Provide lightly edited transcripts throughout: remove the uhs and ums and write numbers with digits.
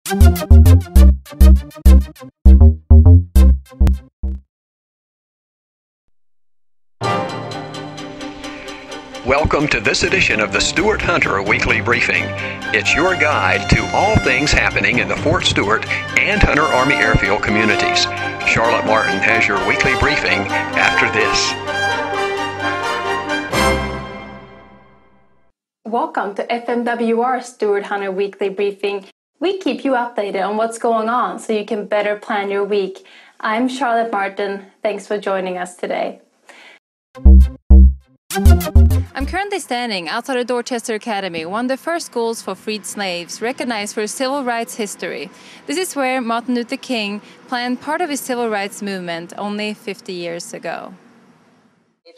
Welcome to this edition of the Stewart Hunter Weekly Briefing. It's your guide to all things happening in the Fort Stewart and Hunter Army Airfield communities. Charlotte Martin has your weekly briefing after this. Welcome to FMWR Stewart Hunter Weekly Briefing. We keep you updated on what's going on so you can better plan your week. I'm Charlotte Martin. Thanks for joining us today. I'm currently standing outside of Dorchester Academy, one of the first schools for freed slaves, recognized for civil rights history. This is where Martin Luther King planned part of his civil rights movement only 50 years ago.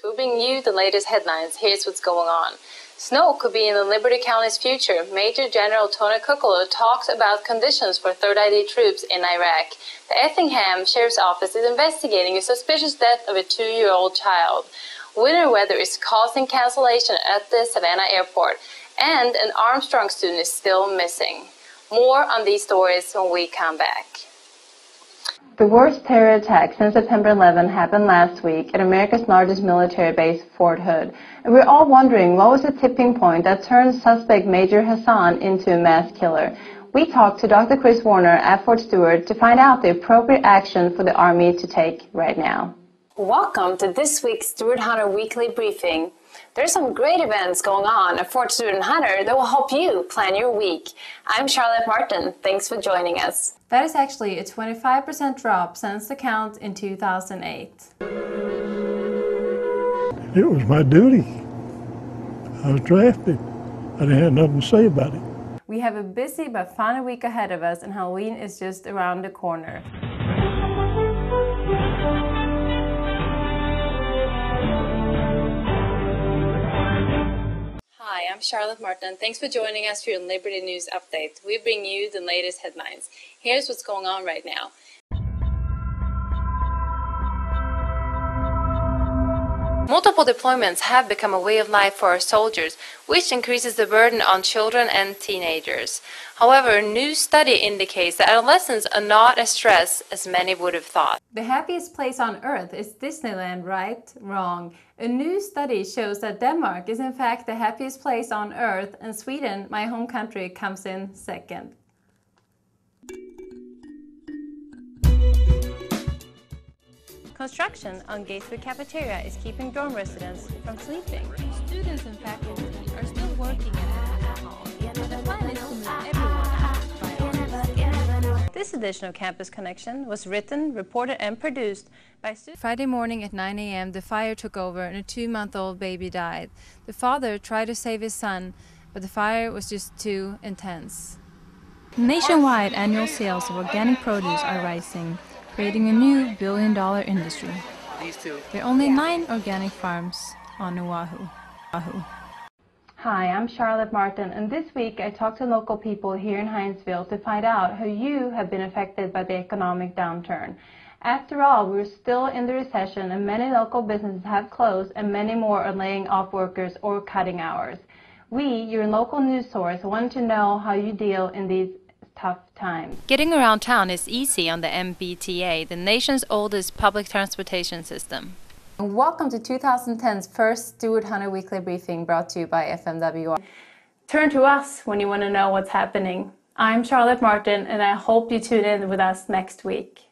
We'll bring you the latest headlines. Here's what's going on. Snow could be in the Liberty County's future. Major General Tony Kukola talks about conditions for Third ID troops in Iraq. The Effingham Sheriff's Office is investigating a suspicious death of a 2-year-old child. Winter weather is causing cancellation at the Savannah Airport, and an Armstrong student is still missing. More on these stories when we come back. The worst terror attack since September 11 happened last week at America's largest military base, Fort Hood. And we're all wondering what was the tipping point that turned suspect Major Hassan into a mass killer. We talked to Dr. Chris Warner at Fort Stewart to find out the appropriate action for the Army to take right now. Welcome to this week's Stewart Hunter Weekly Briefing. There's some great events going on at Fort Stewart and Hunter that will help you plan your week. I'm Charlotte Martin. Thanks for joining us. That is actually a 25% drop since the count in 2008. It was my duty. I was drafted. I didn't have nothing to say about it. We have a busy but fun week ahead of us, and Halloween is just around the corner. Hi, I'm Charlotte Martin. Thanks for joining us for your Liberty News Update. We bring you the latest headlines. Here's what's going on right now. Multiple deployments have become a way of life for our soldiers, which increases the burden on children and teenagers. However, a new study indicates that adolescents are not as stressed as many would have thought. The happiest place on earth is Disneyland, right? Wrong. A new study shows that Denmark is in fact the happiest place on earth, and Sweden, my home country, comes in second. Construction on Gateswood Cafeteria is keeping dorm residents from sleeping. Students and faculty are still working at the hall. The plan is to move everyone out by August. This edition of Campus Connection was written, reported and produced by students. Friday morning at 9 a.m. the fire took over and a 2-month-old baby died. The father tried to save his son, but the fire was just too intense. Nationwide annual sales of organic produce are rising, creating a new billion-dollar industry. There are only 9 organic farms on Oahu. Hi, I'm Charlotte Martin, and this week I talked to local people here in Hinesville to find out how you have been affected by the economic downturn. After all, we're still in the recession and many local businesses have closed and many more are laying off workers or cutting hours. We, your local news source, want to know how you deal in these tough times. Getting around town is easy on the MBTA, the nation's oldest public transportation system. Welcome to 2010's first Stewart Hunter Weekly Briefing, brought to you by FMWR. Turn to us when you want to know what's happening. I'm Charlotte Martin, and I hope you tune in with us next week.